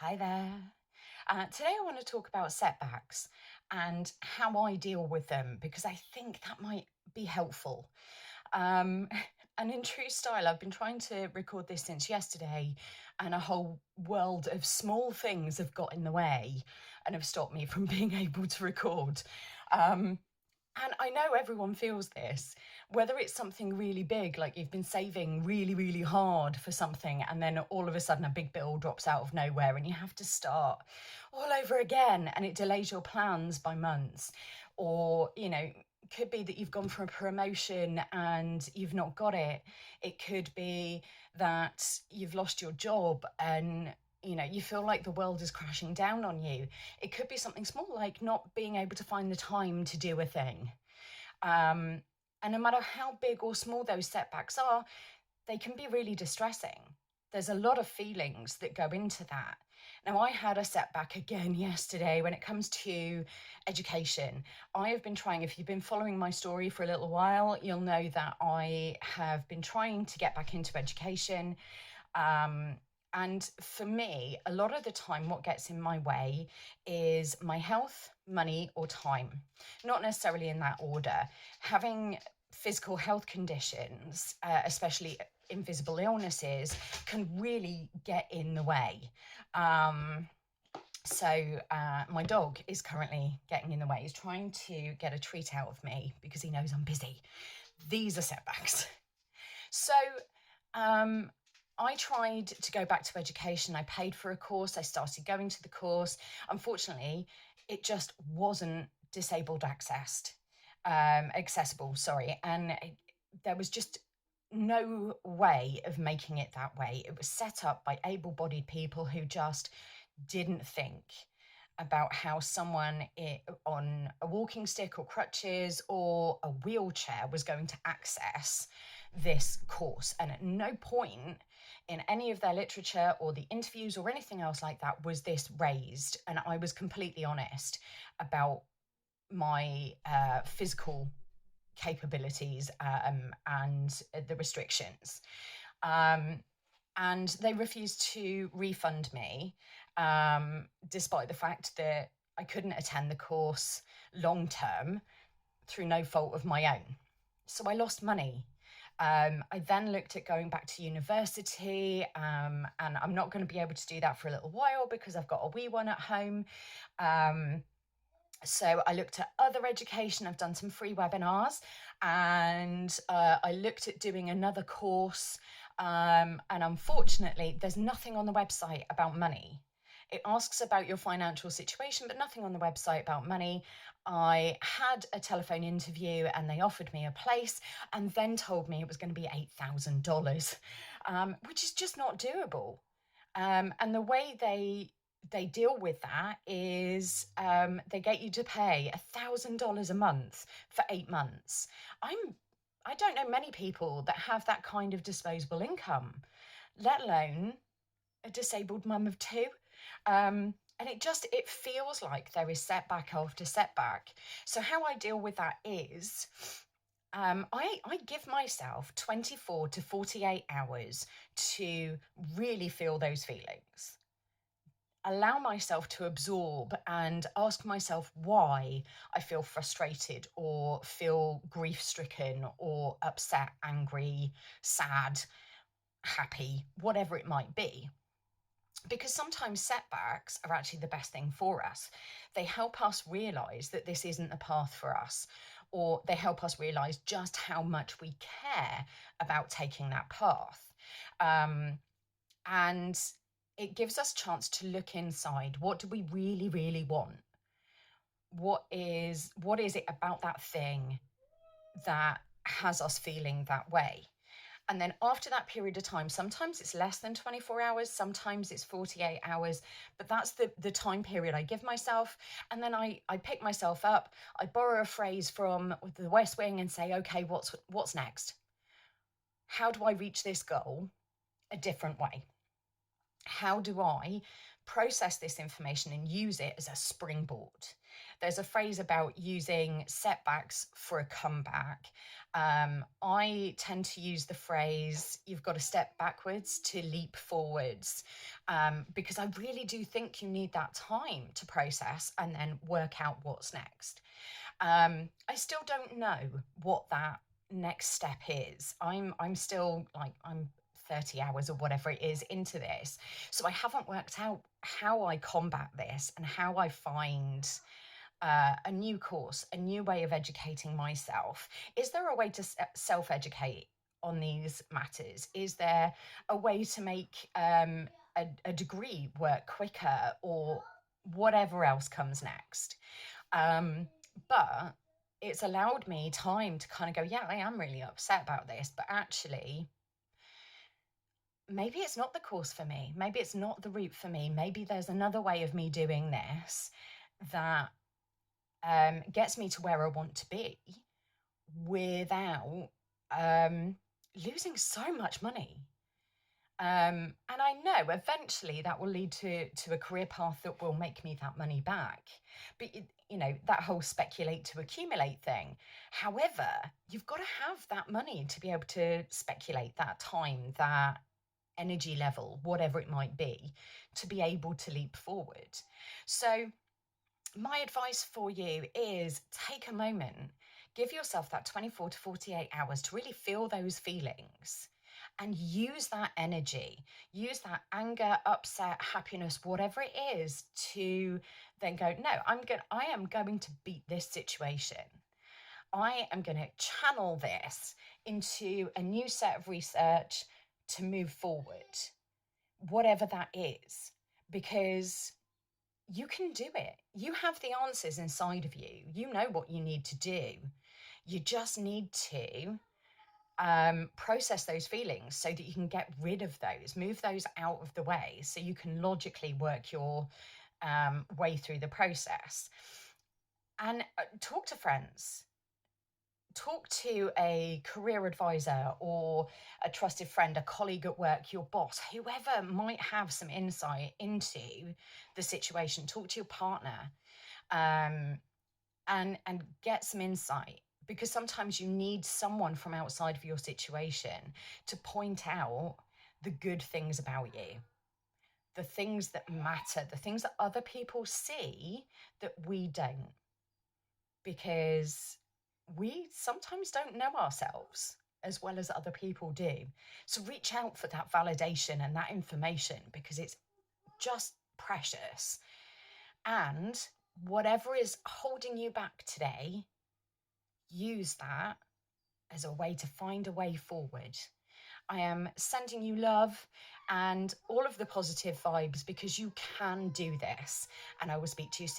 Hi there. Today I want to talk about setbacks and how I deal with them because I think that might be helpful. Um, and in true style, I've been trying to record this since yesterday, and a whole world of small things have got in the way and have stopped me from being able to record. Um, and I know everyone feels this, whether it's something really big, like you've been saving really, really hard for something, and then all of a sudden a big bill drops out of nowhere and you have to start all over again and it delays your plans by months. Or, could be that you've gone for a promotion and you've not got it. It could be that you've lost your job and you feel like the world is crashing down on you. It could be something small like not being able to find the time to do a thing. And no matter how big or small those setbacks are, they can be really distressing. There's a lot of feelings that go into that. Now, I had a setback again yesterday when it comes to education. I have been trying, if you've been following my story for a little while, you'll know that I have been trying to get back into education. And for me, a lot of the time, what gets in my way is my health, money, or time, not necessarily in that order. Having physical health conditions, especially invisible illnesses, can really get in the way. So my dog is currently getting in the way. He's trying to get a treat out of me because he knows I'm busy. These are setbacks. So I tried to go back to education. I paid for a course. I started going to the course. Unfortunately, it just wasn't accessible, sorry. And there was just no way of making it that way. It was set up by able-bodied people who just didn't think about how someone on a walking stick or crutches or a wheelchair was going to access this course. And at no point in any of their literature or the interviews or anything else like that was this raised. And I was completely honest about my physical capabilities and the restrictions. And they refused to refund me, despite the fact that I couldn't attend the course long term through no fault of my own. So I lost money. I then looked at going back to university, and I'm not going to be able to do that for a little while because I've got a wee one at home. So I looked at other education. I've done some free webinars, and I looked at doing another course. And unfortunately, there's nothing on the website about money. It asks about your financial situation, but nothing on the website about money. I had a telephone interview and they offered me a place and then told me it was going to be $8,000, which is just not doable. And the way they deal with that is they get you to pay $1,000 a month for 8 months. I don't know many people that have that kind of disposable income, let alone a disabled mum of two. And it feels like there is setback after setback. So how I deal with that is I give myself 24 to 48 hours to really feel those feelings, allow myself to absorb and ask myself why I feel frustrated or feel grief-stricken or upset, angry, sad, happy, whatever it might be. Because sometimes setbacks are actually the best thing for us. They help us realise that this isn't the path for us, or they help us realise just how much we care about taking that path. And it gives us a chance to look inside. What do we really, really want? What is it about that thing that has us feeling that way? And then after that period of time, sometimes it's less than 24 hours, sometimes it's 48 hours, but that's the time period I give myself. And then I pick myself up, I borrow a phrase from the West Wing and say, okay, what's next? How do I reach this goal a different way? How do I process this information and use it as a springboard? There's a phrase about using setbacks for a comeback. I tend to use the phrase, you've got to step backwards to leap forwards, because I really do think you need that time to process and then work out what's next. I still don't know what that next step is. I'm still like, I'm 30 hours or whatever it is into this. So I haven't worked out how I combat this and how I find a new course, a new way of educating myself. Is there a way to self-educate on these matters? Is there a way to make a degree work quicker, or whatever else comes next? But it's allowed me time to kind of go, yeah, I am really upset about this, but actually, maybe it's not the course for me. Maybe it's not the route for me. Maybe there's another way of me doing this that gets me to where I want to be without losing so much money. And I know eventually that will lead to a career path that will make me that money back. But, you know, that whole speculate to accumulate thing. However, you've got to have that money to be able to speculate, that time, that energy level, whatever it might be, to be able to leap forward. So my advice for you is take a moment, give yourself that 24 to 48 hours to really feel those feelings and use that energy, use that anger, upset, happiness, whatever it is, to then go, no, I am going to beat this situation. I am going to channel this into a new set of research to move forward, whatever that is, because you can do it. You have the answers inside of you. You know what you need to do. You just need to process those feelings so that you can get rid of those, move those out of the way so you can logically work your way through the process. And talk to friends. Talk to a career advisor or a trusted friend, a colleague at work, your boss, whoever might have some insight into the situation. Talk to your partner, and get some insight, because sometimes you need someone from outside of your situation to point out the good things about you, the things that matter, the things that other people see that we don't, because we sometimes don't know ourselves as well as other people do. So reach out for that validation and that information, because it's just precious. And whatever is holding you back today, use that as a way to find a way forward. I am sending you love and all of the positive vibes, because you can do this. And I will speak to you soon.